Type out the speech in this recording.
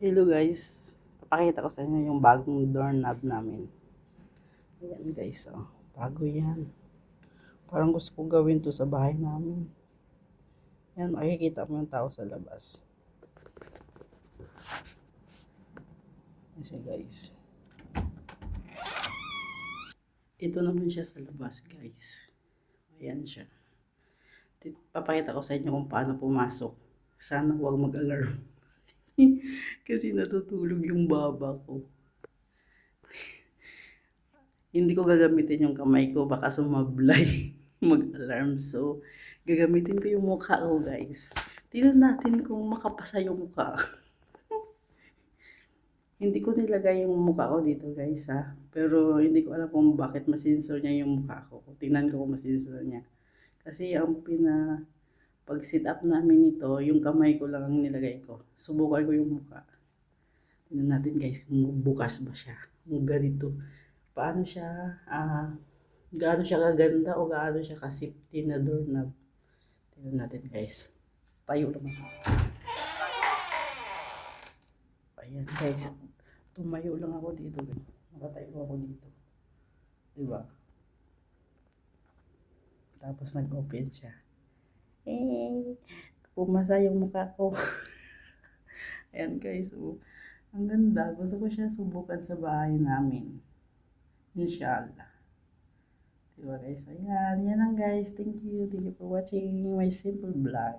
Hello guys, papakita ko sa inyo yung bagong doorknob namin. Ayan guys, oh. Bago yan. Parang gusto ko gawin to sa bahay namin. Yan, makikita mo yung tao sa labas. Kasi guys, ito naman siya sa labas guys. Ayan siya. Papakita ko sa inyo kung paano pumasok. Sana huwag mag-alarm. Kasi natutulog yung baba ko. Hindi ko gagamitin yung kamay ko, baka sumablay mag-alarm. So, gagamitin ko yung mukha ko guys. Tingnan natin kung makapasa yung mukha. Hindi ko nilagay yung mukha ko dito guys ha. Pero hindi ko alam kung bakit masensor niya yung mukha ko. Tingnan ko kung masensor niya. Kasi ang pag sit up namin ito, yung kamay ko lang ang nilagay ko. Subukan ko yung mukha. Tingnan natin guys kung bukas ba siya. Kung ganito. Paano siya, gaano siya kaganda o gaano siya ka-safety na doorknob. Tingnan natin guys. Tayo naman. Ayan guys. Tumayo lang ako dito. Nakatayo ako dito. Diba? Tapos nag-open siya. Pumasa yung mukha ko. Ayan guys. Oh. Ang ganda. Gusto ko siya subukan sa bahay namin. Inshallah. Diba guys? Ayan. Yan lang guys. Thank you. Thank you for watching my simple vlog.